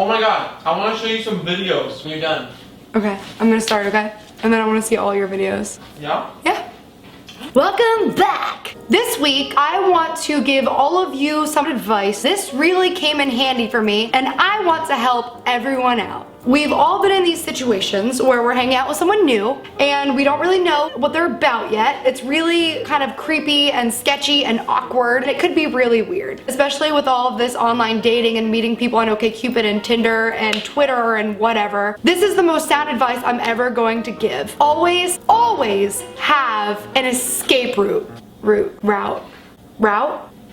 Oh my god, I want to show you some videos when you're done. Okay, I'm gonna start, okay? And then I want to see all your videos. Yeah? Yeah. Welcome back! This week, I want to give all of you some advice. This really came in handy for me, and I want to help everyone out. We've all been in these situations where we're hanging out with someone new and we don't really know what they're about yet. It's really kind of creepy and sketchy and awkward, and it could be really weird, especially with all of this online dating and meeting people on OkCupid and Tinder and Twitter and whatever. This is the most sound advice I'm ever going to give. Always, always have an escape route. Route?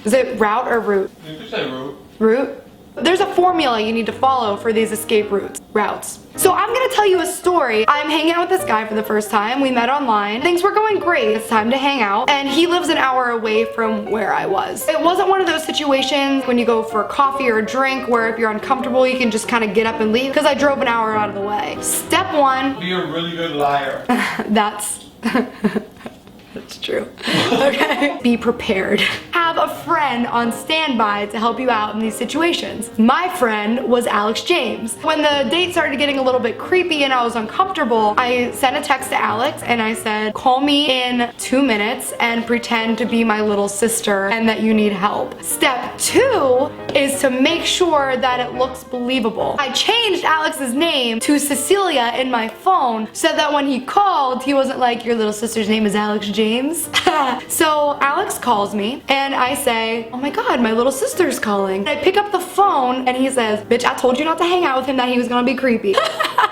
Is it route or route? You could say route. Route? There's a formula you need to follow for these escape routes. So I'm gonna tell you a story. I'm hanging out with this guy for the first time. We met online. Things were going great. It's time to hang out. And he lives an hour away from where I was. It wasn't one of those situations when you go for coffee or a drink where if you're uncomfortable, you can just kind of get up and leave, because I drove an hour out of the way. Step one. Be a really good liar. That's true. Okay. Be prepared. Have a friend on standby to help you out in these situations. My friend was Alex James. When the date started getting a little bit creepy and I was uncomfortable, I sent a text to Alex and I said, call me in 2 minutes and pretend to be my little sister and that you need help. Step 2 is to make sure that it looks believable. I changed Alex's name to Cecilia in my phone so that when he called, he wasn't like, your little sister's name is Alex James. So Alex calls me and I say, oh my god, my little sister's calling. I pick up the phone and he says, bitch, I told you not to hang out with him, that he was gonna be creepy.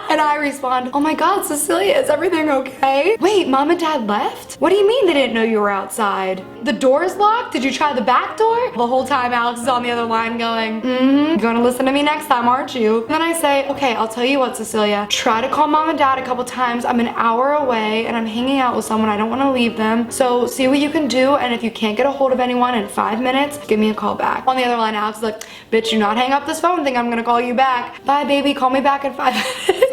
And I respond, oh my god, Cecilia, is everything okay? Wait, mom and dad left? What do you mean they didn't know you were outside? The door's locked? Did you try the back door? The whole time Alex is on the other line going, you're gonna listen to me next time, aren't you? And then I say, okay, I'll tell you what, Cecilia, try to call mom and dad a couple times. I'm an hour away and I'm hanging out with someone. I don't want to leave them. So see what you can do, and if you can't get a hold of anyone in 5 minutes, give me a call back. On the other line, Alex is like, bitch, do not hang up this phone thing. I'm gonna call you back. Bye, baby, call me back in 5 minutes.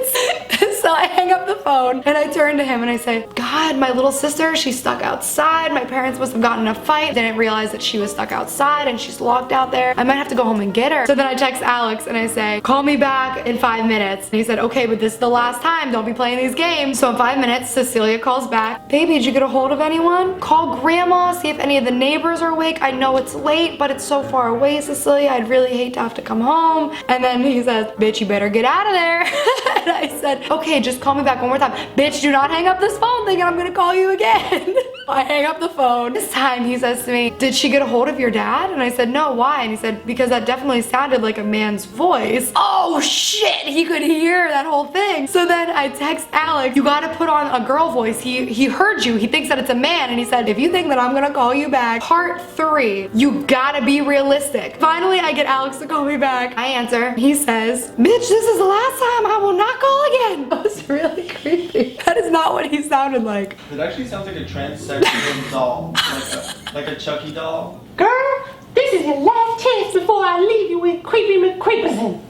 So I hang up the phone and I turn to him and I say, God, my little sister, she's stuck outside. My parents must have gotten in a fight. Didn't realize that she was stuck outside and she's locked out there. I might have to go home and get her. So then I text Alex and I say, call me back in 5 minutes. And he said, okay, but this is the last time. Don't be playing these games. So in 5 minutes, Cecilia calls back. Baby, did you get a hold of anyone? Call grandma, see if any of the neighbors are awake. I know it's late, but it's so far away, Cecilia. I'd really hate to have to come home. And then he says, bitch, you better get out of there. And I said, okay, just call me back one more time. Bitch, do not hang up this phone thing and I'm gonna call you again. I hang up the phone. This time he says to me, did she get a hold of your dad? And I said, no, why? And he said, because that definitely sounded like a man's voice. Oh shit, he could hear that whole thing. So then I text Alex, you gotta put on a girl voice. He heard you, he thinks that it's a man, and he said, if you think that I'm gonna call you back, part 3, you gotta be realistic. Finally, I get Alex to call me back. I answer, he says, bitch, this is the last time, I will not call again. That was really creepy. That is not what he sounded like. It actually sounds like a transsexual doll. Like a Chucky doll. Girl, this is your last chance before I leave you with Creepy McCreeperson.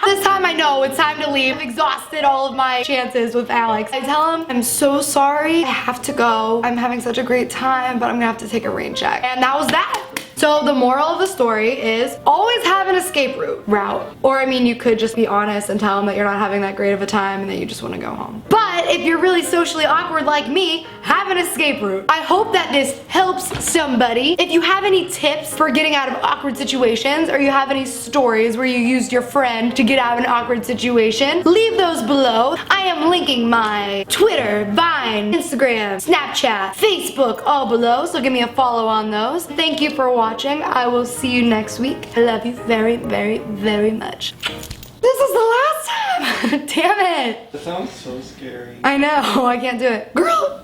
This time I know it's time to leave. I've exhausted all of my chances with Alex. I tell him, I'm so sorry, I have to go. I'm having such a great time, but I'm gonna have to take a rain check. And that was that. So the moral of the story is always have an escape route. Or I mean, you could just be honest and tell them that you're not having that great of a time and that you just want to go home. But if you're really socially awkward like me, have an escape route. I hope that this helps somebody. If you have any tips for getting out of awkward situations, or you have any stories where you used your friend to get out of an awkward situation, leave those below. I am linking my Twitter, Vine, Instagram, Snapchat, Facebook, all below, so give me a follow on those. Thank you for watching. I will see you next week. I love you very, very, very much. This is the last time. Damn it. That sounds so scary. I know, I can't do it. Girl,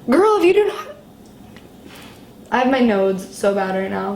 girl, if you do not... I have my nodes so bad right now.